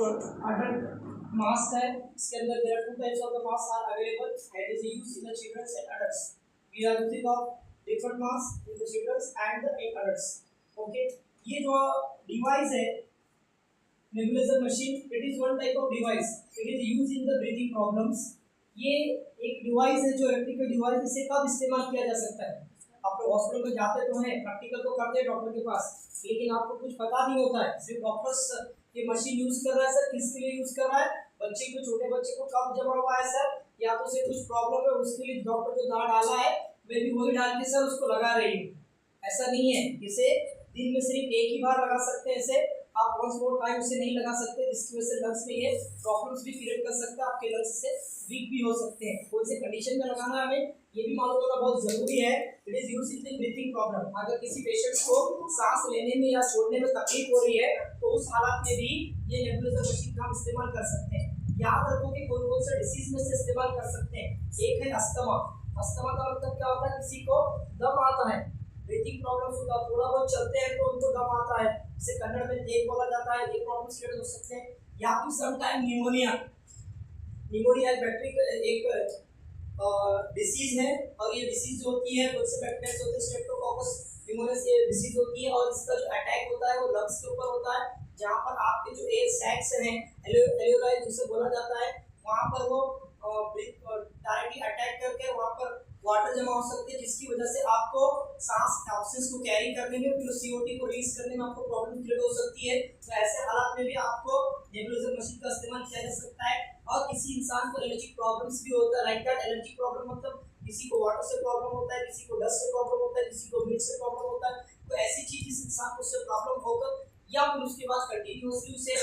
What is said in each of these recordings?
adult mask है, इसके अंदर there are two types of the masks are available and is used in the children and adults. We are using of different masks in the children and the adults. Okay, ये जो device है nebulizer machine, it is one type of device. It is used in the breathing problems. ये एक device है जो electrical device, इसे कब इस्तेमाल किया जा सकता है? आप लोग हॉस्पिटल में जाते तो हैं, प्रैक्टिकल तो करते हैं डॉक्टर के पास, लेकिन आपको कुछ पता नहीं होता है। सिर्फ डॉक्टर्स ये मशीन यूज कर रहा है सर, किसके लिए यूज कर रहा है? बच्चे को, छोटे बच्चे को कब जमा हुआ है सर, या तो उसे कुछ प्रॉब्लम है उसके लिए डॉक्टर जो दवा डाला है वे भी वही डाल के सर उसको लगा रही है। ऐसा नहीं है, इसे दिन में सिर्फ एक ही बार लगा सकते हैं, इसे आप वंस मोर टाइम उसे नहीं लगा सकते, जिसकी वजह से लंग्स में ये प्रॉब्लम्स भी क्रिएट कर सकता है, आपके लंग्स से वीक भी हो सकते हैं। कौन से कंडीशन में लगाना है हमें ये भी मालूम होना बहुत जरूरी है। It is used in breathing problem. अगर किसी पेशेंट्स को सांस लेने में या छोड़ने में तकलीफ हो रही है तो उस हालत में भी ये नेबुलाइजर मशीन का हम इस्तेमाल कर सकते हैं। याद रखो कि कौन कौन से डिसीज में से इस्तेमाल कर सकते हैं। एक है अस्थमा। अस्थमा का मतलब क्या होता है? किसी को दम आता है, ब्रीथिंग प्रॉब्लम्स होता है, थोड़ा बहुत चलते हैं तो उनको दम आता है, इसे कन्नड़ में तेल बोला जाता है। ये प्रॉब्लम्स क्रिएट हो सकते हैं। या फिर सम टाइम निमोनिया। निमोनिया एक डिसीज है और ये डिसीज होती है, कौन से बैक्टीरिया होते हैं? स्ट्रेप्टोकोकस निमोनियस ये डिसीज होती है और इसका जो अटैक होता है वो लंग्स के ऊपर होता है, जहां पर आपके जो एयर सैक्स हैं, एल्वेओलाई जिसे बोला जाता है, वहां पर वो डायरेक्टली अटैक करके वहां पर वाटर जमा हो सकती है, जिसकी वजह से आपको सांस ऑक्सीजन को कैरी करने में, फिर CO2 को रिलीज करने में आपको प्रॉब्लम क्रिएट हो सकती है। तो ऐसे हालात में भी आपको नेबुलाइजर मशीन का इस्तेमाल किया जा सकता है। और किसी इंसान को एलर्जिक प्रॉब्लम्स भी होता है, लाइक दैट एलर्जिक प्रॉब्लम मतलब किसी को वाटर से प्रॉब्लम होता है, किसी को डस्ट से प्रॉब्लम होता है, किसी को मीट से प्रॉब्लम होता है। तो ऐसी चीज जिस इंसान को उससे प्रॉब्लम होकर या फिर उसके बाद कंटिन्यूअसली उसे,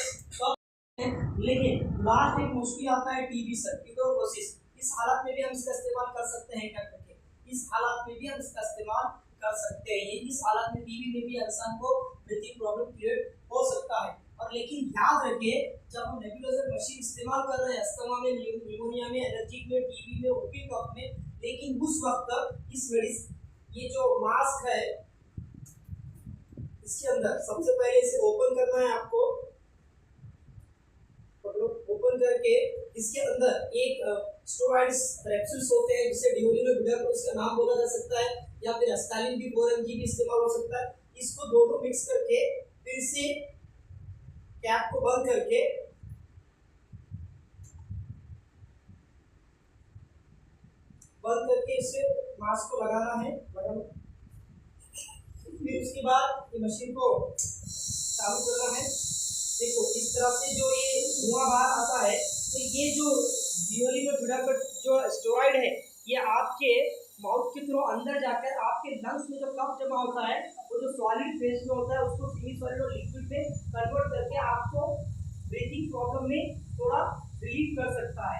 लेकिन लास्ट एक मोस्टली आता है टीबी सर, ट्यूबरकुलोसिस। इस हालत में भी हम इसका इस्तेमाल कर सकते हैं। क्या करके इस हालत में भी हम इसका इस्तेमाल कर सकते हैं। इस हालत में टीबी में भी इंसान को ब्रीथिंग प्रॉब्लम क्रिएट हो सकता है। और लेकिन याद रखिए, जब हम नेबुलाइजर मशीन इस्तेमाल कर रहे हैं अस्थमा में, निमोनिया में, एलर्जी में, टीबी में, वोमिटिंग कफ में, लेकिन उस वक्त इस मेडिसिन ये जो मास्क है इसके अंदर सबसे पहले इसे ओपन करना है आपको। ओपन करके इसके अंदर एक स्टेरॉइड्स कैप्सूल्स होते हैं जिसे डिओलिनोविडर उसका नाम बोला जा सकता है, या फिर अस्टालिन भी 4 mg भी इस्तेमाल हो सकता है। इसको दोनों मिक्स करके फिर से कैप को बंद करके इसे मास्क को लगाना है। फिर उसके बाद ये मशीन को चालू करना है। देखो इस तरह से जो ये धुआं बाहर आता है, तो ये जो डिओलिनोविडर जो स्टेरॉइड है ये आपके माउथ के थ्रू अंदर जाकर आपके लंग्स में जो कफ जमा होता है वो जो सॉलिड फेज में होता है उसको सेमी सॉलिड और लिक्विड में कन्वर्ट करके आपको ब्रीथिंग प्रॉब्लम में थोड़ा रिलीफ कर सकता है।